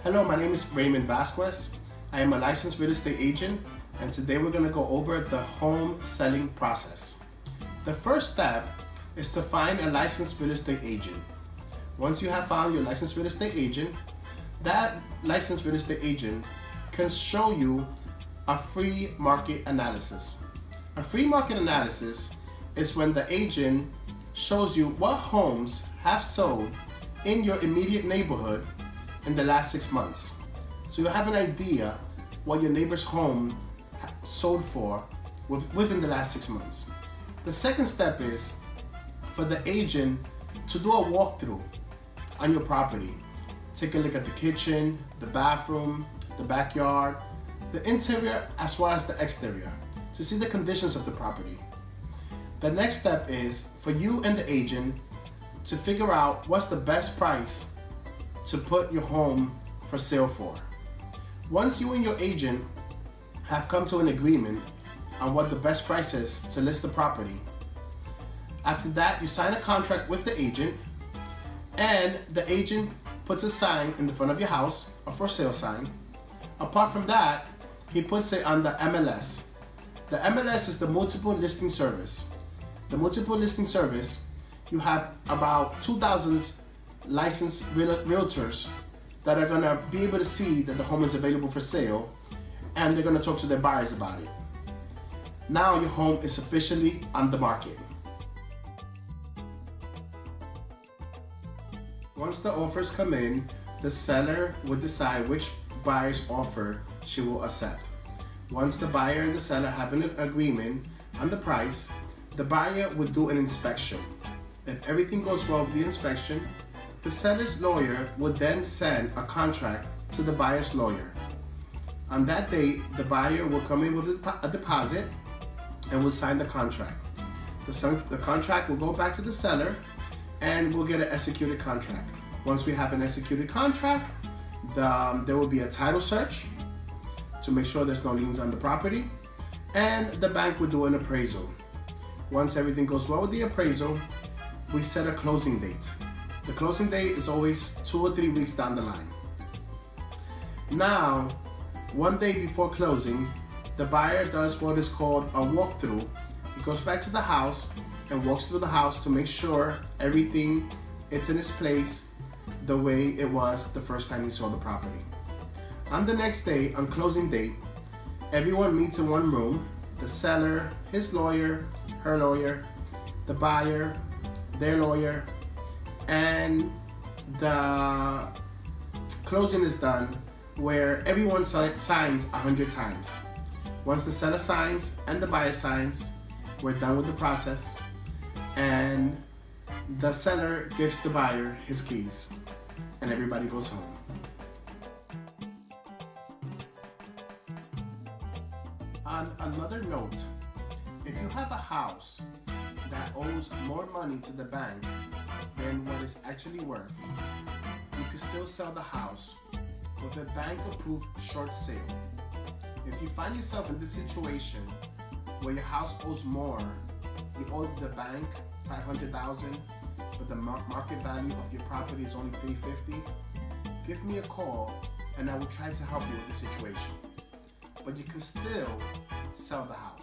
Hello, my name is Raymond Vasquez. I am a licensed real estate agent, and today we're going to go over the home selling process. The first step is to find a licensed real estate agent. Once you have found your licensed real estate agent, that licensed real estate agent can show you a free market analysis. A free market analysis is when the agent shows you what homes have sold in your immediate neighborhood in the last 6 months. So you have an idea what your neighbor's home sold for within the last 6 months. The second step is for the agent to do a walkthrough on your property. Take a look at the kitchen, the bathroom, the backyard, the interior as well as the exterior to see the conditions of the property. The next step is for you and the agent to figure out what's the best price to put your home for sale for. Once you and your agent have come to an agreement on what the best price is to list the property, after that you sign a contract with the agent, and the agent puts a sign in the front of your house, a for sale sign. Apart from that, he puts it on the MLS. The MLS is the multiple listing service. The multiple listing service, you have about 2,000 licensed realtors that are gonna be able to see that the home is available for sale, and they're gonna talk to their buyers about it. Now your home is officially on the market. Once the offers come in, the seller will decide which buyer's offer she will accept. Once the buyer and the seller have an agreement on the price, the buyer will do an inspection. If everything goes well with the inspection, the seller's lawyer will then send a contract to the buyer's lawyer. On that date, the buyer will come in with a deposit and will sign the contract. The contract will go back to the seller and we'll get an executed contract. Once we have an executed contract, there will be a title search to make sure there's no liens on the property, and the bank will do an appraisal. Once everything goes well with the appraisal, we set a closing date. The closing date is always 2 or 3 weeks down the line. Now, one day before closing, the buyer does what is called a walkthrough. He goes back to the house and walks through the house to make sure everything is in its place the way it was the first time he saw the property. On the next day, on closing date, everyone meets in one room: the seller, his lawyer, her lawyer, the buyer, their lawyer, and the closing is done where everyone signs 100 times. Once the seller signs and the buyer signs, we're done with the process, and the seller gives the buyer his keys, and everybody goes home. On another note, if you have a house that owes more money to the bank than what it's actually worth, you can still sell the house with a bank-approved short sale. If you find yourself in this situation where your house owes more, you owe the bank $500,000, but the market value of your property is only $350, give me a call and I will try to help you with the situation. But you can still sell the house.